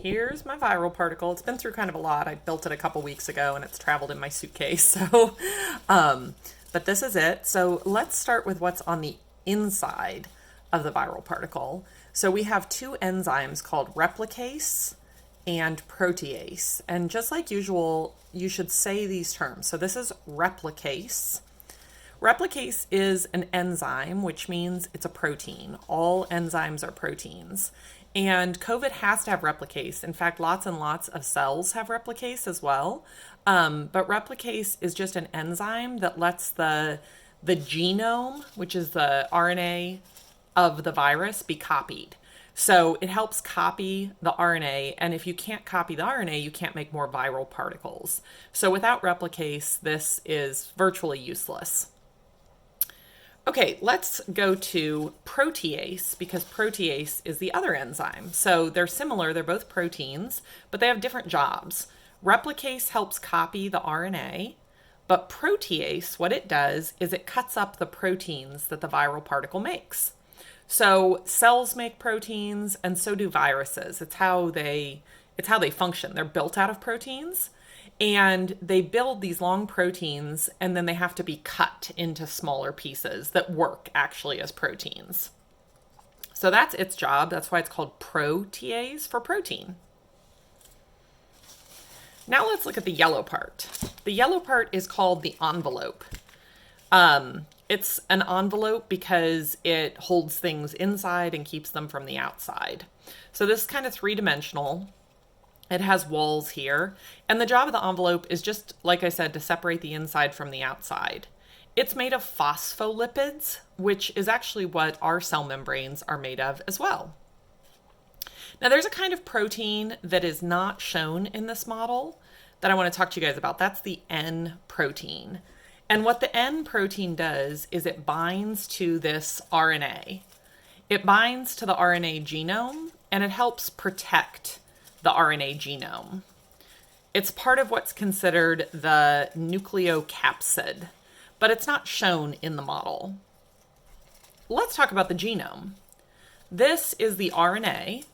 Here's my viral particle. It's been through kind of a lot. I built it a couple weeks ago and it's traveled in my suitcase. But this is it. So let's start with what's on the inside of the viral particle. So we have two enzymes called replicase and protease. And just like usual, you should say these terms. So this is replicase. Replicase is an enzyme, which means it's a protein. All enzymes are proteins. And COVID has to have replicase. In fact, lots and lots of cells have replicase as well. But replicase is just an enzyme that lets the genome, which is the RNA of the virus, be copied. So it helps copy the RNA. And if you can't copy the RNA, you can't make more viral particles. So without replicase, this is virtually useless. Okay, let's go to protease because protease is the other enzyme. So they're similar, they're both proteins, but they have different jobs. Replicase helps copy the RNA, but protease, what it does is it cuts up the proteins that the viral particle makes. So cells make proteins and so do viruses. It's how they function. They're built out of proteins. And they build these long proteins and then they have to be cut into smaller pieces that work actually as proteins. So that's its job. That's why it's called protease for protein. Now let's look at the yellow part. The yellow part is called the envelope. It's an envelope because it holds things inside and keeps them from the outside. So this is kind of three-dimensional. It has walls here, and the job of the envelope is just, like I said, to separate the inside from the outside. It's made of phospholipids, which is actually what our cell membranes are made of as well. Now, there's a kind of protein that is not shown in this model that I want to talk to you guys about. That's the N protein. And what the N protein does is it binds to this RNA. It binds to the RNA genome, and it helps protect the RNA genome. It's part of what's considered the nucleocapsid, but it's not shown in the model. Let's talk about the genome. This is the RNA,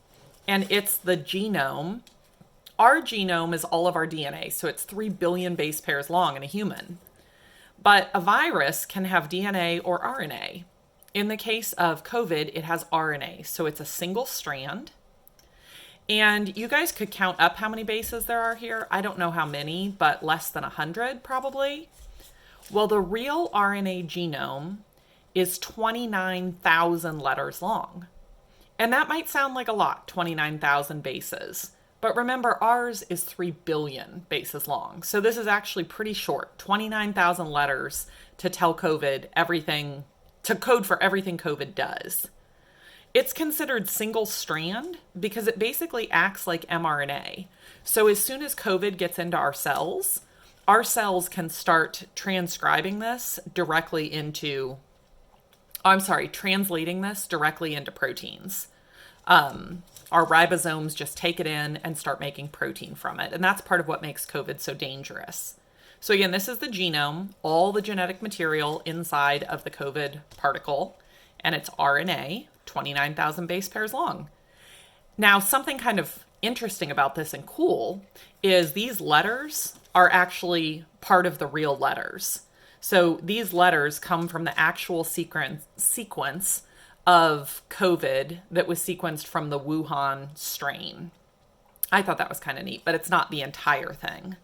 and it's the genome. Our genome is all of our DNA, so it's 3 billion base pairs long in a human. But a virus can have DNA or RNA. In the case of COVID, it has RNA, so it's a single strand. And you guys could count up how many bases there are here. I don't know how many, but less than 100 probably. Well, the real RNA genome is 29,000 letters long. And that might sound like a lot, 29,000 bases. But remember, ours is 3 billion bases long. So this is actually pretty short, 29,000 letters to tell COVID everything, to code for everything COVID does. It's considered single strand because it basically acts like mRNA. So as soon as COVID gets into our cells can start transcribing this directly into, translating this directly into proteins. Our ribosomes just take it in and start making protein from it. And that's part of what makes COVID so dangerous. So again, this is the genome, all the genetic material inside of the COVID particle, and it's RNA. 29,000 base pairs long. Now, something kind of interesting about this and cool is these letters are actually part of the real letters. So these letters come from the actual sequence of COVID that was sequenced from the Wuhan strain. I thought that was kind of neat, but it's not the entire thing.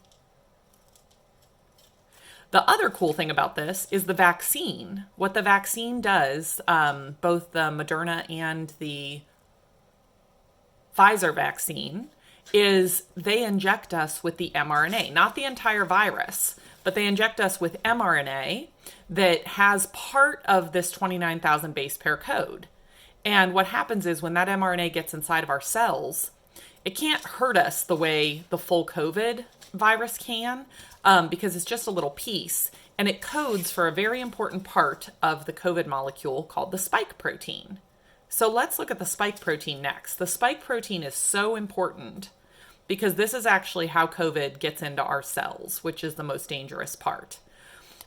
The other cool thing about this is the vaccine. What the vaccine does, both the Moderna and the Pfizer vaccine, is they inject us with the mRNA, not the entire virus, but they inject us with mRNA that has part of this 29,000 base pair code. And what happens is when that mRNA gets inside of our cells, it can't hurt us the way the full COVID virus can, because it's just a little piece, and it codes for a very important part of the COVID molecule called the spike protein. So let's look at the spike protein next. The spike protein is so important because this is actually how COVID gets into our cells, which is the most dangerous part.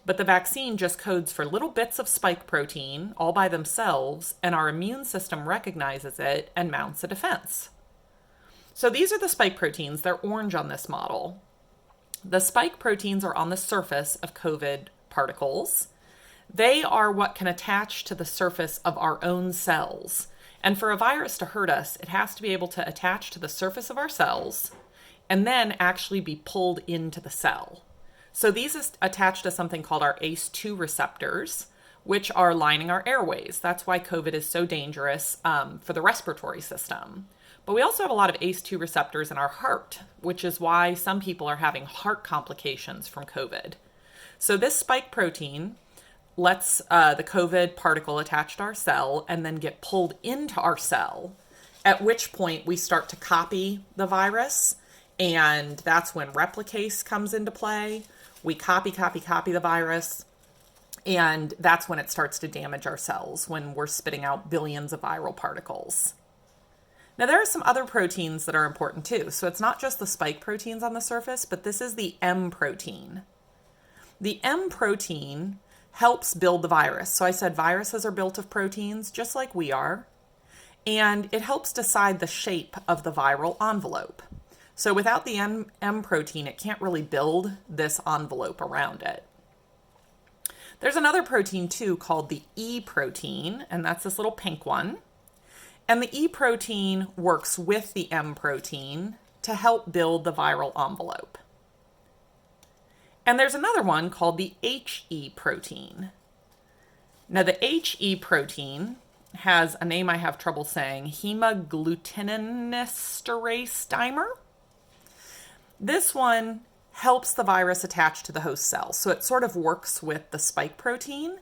But the vaccine just codes for little bits of spike protein all by themselves, and our immune system recognizes it and mounts a defense. So these are the spike proteins. They're orange on this model. The spike proteins are on the surface of COVID particles. They are what can attach to the surface of our own cells. And for a virus to hurt us, it has to be able to attach to the surface of our cells and then actually be pulled into the cell. So these attach to something called our ACE2 receptors, which are lining our airways. That's why COVID is so dangerous for the respiratory system. But we also have a lot of ACE2 receptors in our heart, which is why some people are having heart complications from COVID. So this spike protein lets the COVID particle attach to our cell and then get pulled into our cell, at which point we start to copy the virus. And that's when replicase comes into play. We copy the virus. And that's when it starts to damage our cells, when we're spitting out billions of viral particles. Now, there are some other proteins that are important too. So it's not just the spike proteins on the surface, but this is the M protein. The M protein helps build the virus. So I said viruses are built of proteins, just like we are. And it helps decide the shape of the viral envelope. So without the M protein, it can't really build this envelope around it. There's another protein too called the E protein, and that's this little pink one. And the E protein works with the M protein to help build the viral envelope. And there's another one called the HE protein. Now the HE protein has a name I have trouble saying, hemagglutininesterase dimer. This one helps the virus attach to the host cell. So it sort of works with the spike protein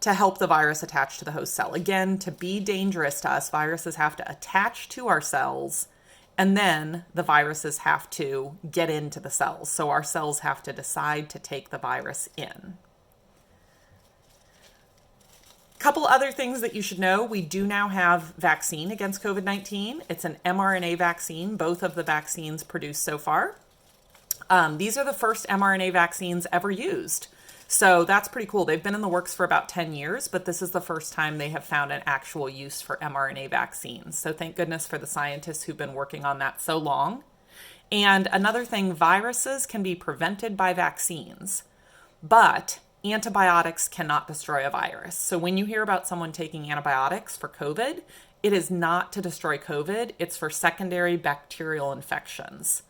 to help the virus attach to the host cell. Again, to be dangerous to us, viruses have to attach to our cells, and then the viruses have to get into the cells. So our cells have to decide to take the virus in. Couple other things that you should know. We do now have vaccine against COVID-19. It's an mRNA vaccine, both of the vaccines produced so far. These are the first mRNA vaccines ever used. So that's pretty cool. They've been in the works for about 10 years, but this is the first time they have found an actual use for mRNA vaccines. So thank goodness for the scientists who've been working on that so long. And another thing, viruses can be prevented by vaccines, but antibiotics cannot destroy a virus. So when you hear about someone taking antibiotics for COVID, it is not to destroy COVID. It's for secondary bacterial infections.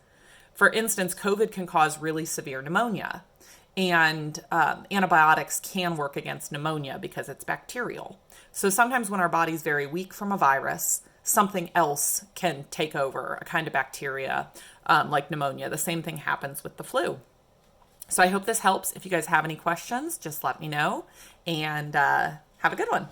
For instance, COVID can cause really severe pneumonia, and antibiotics can work against pneumonia because it's bacterial. So sometimes when our body's very weak from a virus, something else can take over, a kind of bacteria like pneumonia. The same thing happens with the flu. So I hope this helps. If you guys have any questions, just let me know, and have a good one.